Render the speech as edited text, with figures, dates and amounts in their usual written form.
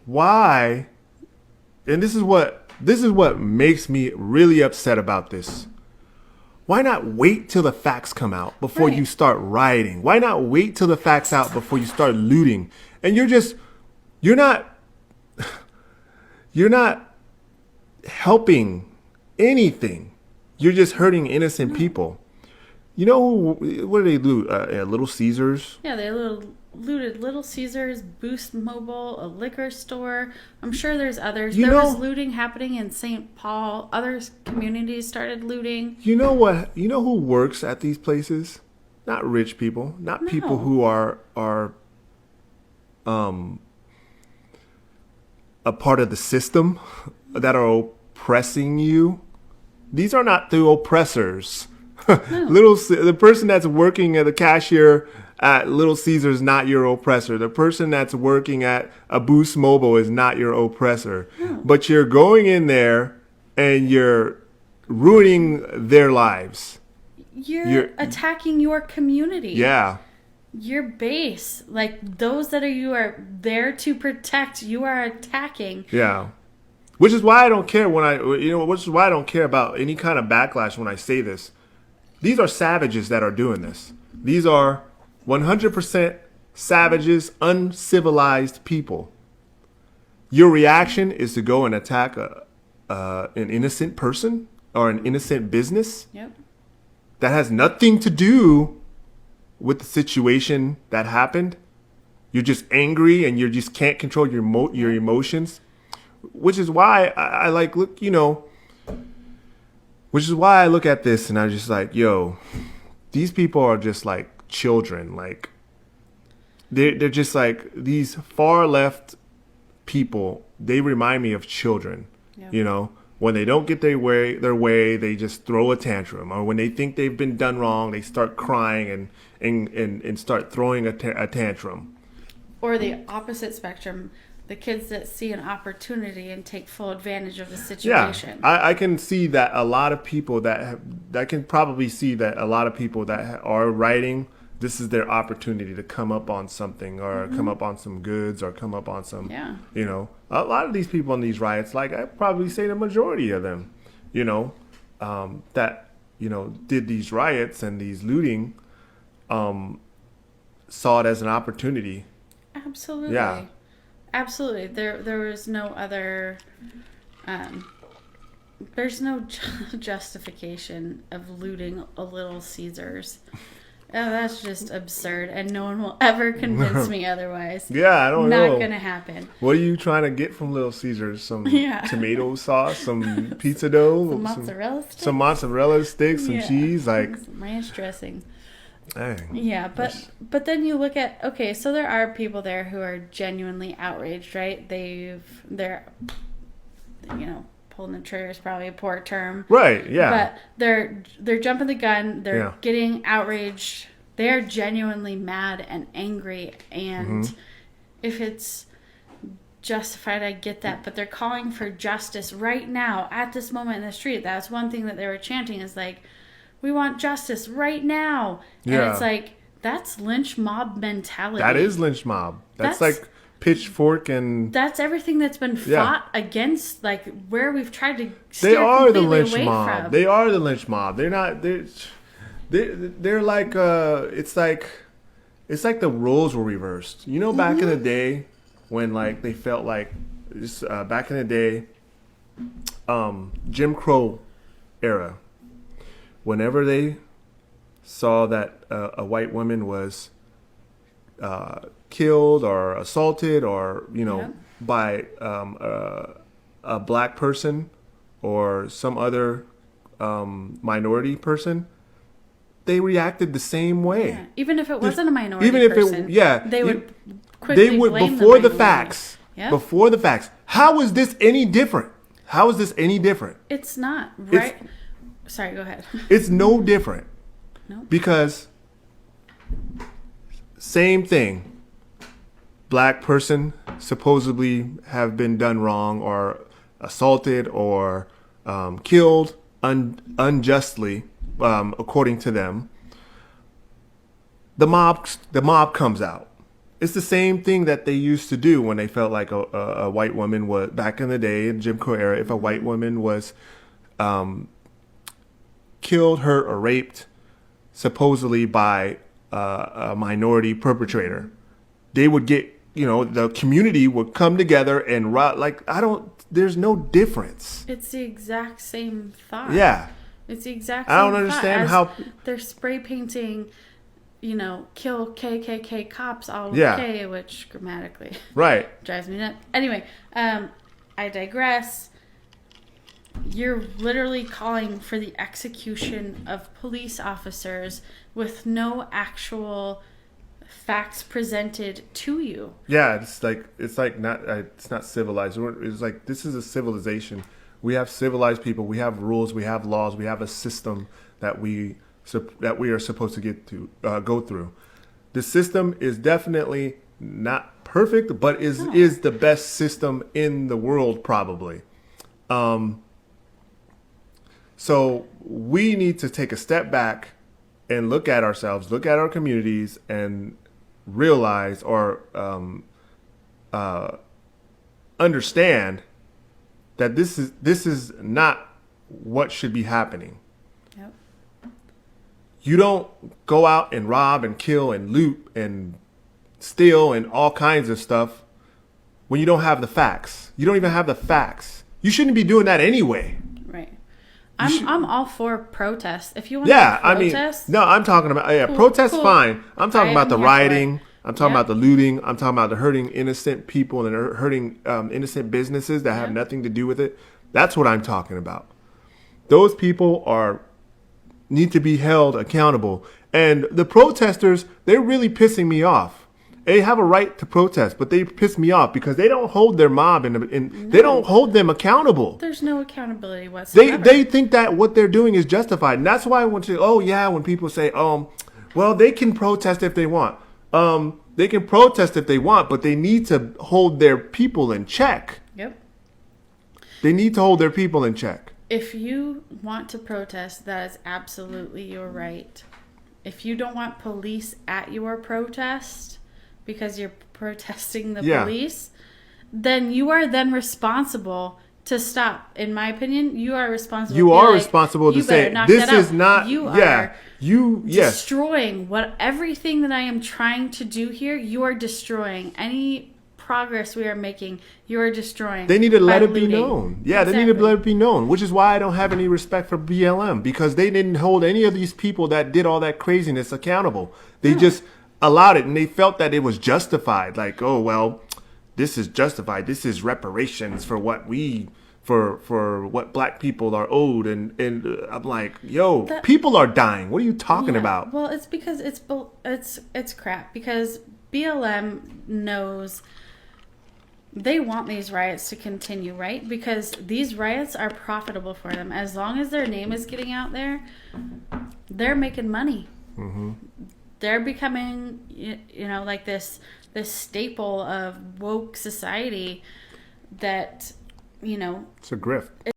why, and this is what makes me really upset about this. Why not wait till the facts come out before Right. you start rioting? Why not wait till the facts out before you start looting? And you're not helping anything. You're just hurting innocent people. You know, what do they loot? Little Caesars? Yeah, they looted Little Caesars, Boost Mobile, a liquor store. I'm sure there's others. There was looting happening in St. Paul. Other communities started looting. You know what? You know who works at these places? Not rich people. Not people No. who are a part of the system that are oppressing you. These are not the oppressors. The person that's working at the cashier at Little Caesars is not your oppressor. The person that's working at a Boost Mobile is not your oppressor. No. But you're going in there and you're ruining their lives. You're attacking your community. Yeah. Your base. Like those that you are there to protect, you are attacking. Yeah. Which is why I don't care which is why I don't care about any kind of backlash when I say this. These are savages that are doing this. These are 100% savages, uncivilized people. Your reaction is to go and attack an innocent person or an innocent business Yep. that has nothing to do with the situation that happened. You're just angry and you just can't control your emotions, which is why I like look, which is why I look at this and I'm just like, yo, these people are just like children. Like they're just like these far left people. They remind me of children. Yep. When they don't get their way, they just throw a tantrum. Or when they think they've been done wrong, they start crying and start throwing a tantrum. Or the opposite spectrum, the kids that see an opportunity and take full advantage of the situation. Yeah, I can see that a lot of people I can probably see that a lot of people that are writing, this is their opportunity to come up on something or come up on some goods or come up on some, a lot of these people in these riots, like I probably say the majority of them, that, did these riots and these looting, saw it as an opportunity. Absolutely. Yeah. Absolutely. There was no other, there's no justification of looting a Little Caesars. Oh, that's just absurd, and no one will ever convince me otherwise. Yeah, I don't know. Not gonna happen. What are you trying to get from Little Caesars? Some tomato sauce, some pizza dough, some mozzarella sticks, some cheese, like some ranch dressing. Dang. Yeah, but then you look at, okay, so there are people there who are genuinely outraged, right? They're pulling the trigger is probably a poor term. Right, yeah. But they're jumping the gun, they're getting outraged. They're genuinely mad and angry, and if it's justified, I get that, but they're calling for justice right now at this moment in the street. That's one thing that they were chanting is like, we want justice right now. And it's like, that's lynch mob mentality. That is lynch mob. That's like pitchfork and... That's everything that's been fought against, like, where we've tried to steer completely away mob. from. They are the lynch mob. They're not... They're like... It's like the roles were reversed. Back in the day when, like, they felt like... back in the day, Jim Crow era... Whenever they saw that a white woman was killed or assaulted or, by a black person or some other minority person, they reacted the same way. Yeah. Even if it wasn't a minority person, they would quickly blame before the the facts. Yep. Before the facts. How is this any different? It's not, right? Sorry, go ahead. It's no different. No. Because same thing. Black person supposedly have been done wrong or assaulted or killed unjustly, according to them. The mob comes out It's the same thing that they used to do when they felt like a white woman was, back in the day in Jim Crow era, if a white woman was killed, hurt, or raped, supposedly by a minority perpetrator, they would get, the community would come together and there's no difference. It's the exact same thought. Yeah. It's the exact same I don't understand how they're spray painting, kill KKK cops all Yeah. K, which grammatically right. drives me nuts. Anyway, I digress. You're literally calling for the execution of police officers with no actual facts presented to you. Yeah, it's not civilized. It's like, this is a civilization. We have civilized people. We have rules. We have laws. We have a system that we are supposed to go through. The system is definitely not perfect, but is the best system in the world, probably. So we need to take a step back and look at ourselves, look at our communities, and realize or understand that this is not what should be happening. Yep. You don't go out and rob and kill and loot and steal and all kinds of stuff when you don't have the facts. You don't even have the facts. You shouldn't be doing that anyway. Right. I'm all for protest. If you want to protest, I'm talking about protest. Cool. Fine. I'm talking about the rioting. I'm talking about the looting. I'm talking about the hurting innocent people and hurting innocent businesses that have nothing to do with it. That's what I'm talking about. Those people need to be held accountable. And the protesters, they're really pissing me off. They have a right to protest, but they piss me off because they don't hold their mob they don't hold them accountable. There's no accountability whatsoever. They think that what they're doing is justified. And that's why I want to, when people say, well, they can protest if they want. They can protest if they want, but they need to hold their people in check. Yep. They need to hold their people in check. If you want to protest, that is absolutely your right. If you don't want police at your protest because you're protesting the police, then you are then responsible to stop. In my opinion, you are responsible. You are responsible to say, this is not, destroying everything that I am trying to do here. You are destroying any progress we are making. You are destroying. They need to let it be known. Yeah, exactly. They need to let it be known, which is why I don't have any respect for BLM, because they didn't hold any of these people that did all that craziness accountable. They just allowed it, and they felt that it was justified. Like, oh, well, this is justified. This is reparations for what for what black people are owed. And I'm like, people are dying. What are you talking about? Well, it's because it's crap, because BLM knows they want these riots to continue, right? Because these riots are profitable for them. As long as their name is getting out there, they're making money. Mm-hmm. They're becoming, like this staple of woke society that, it's a grift.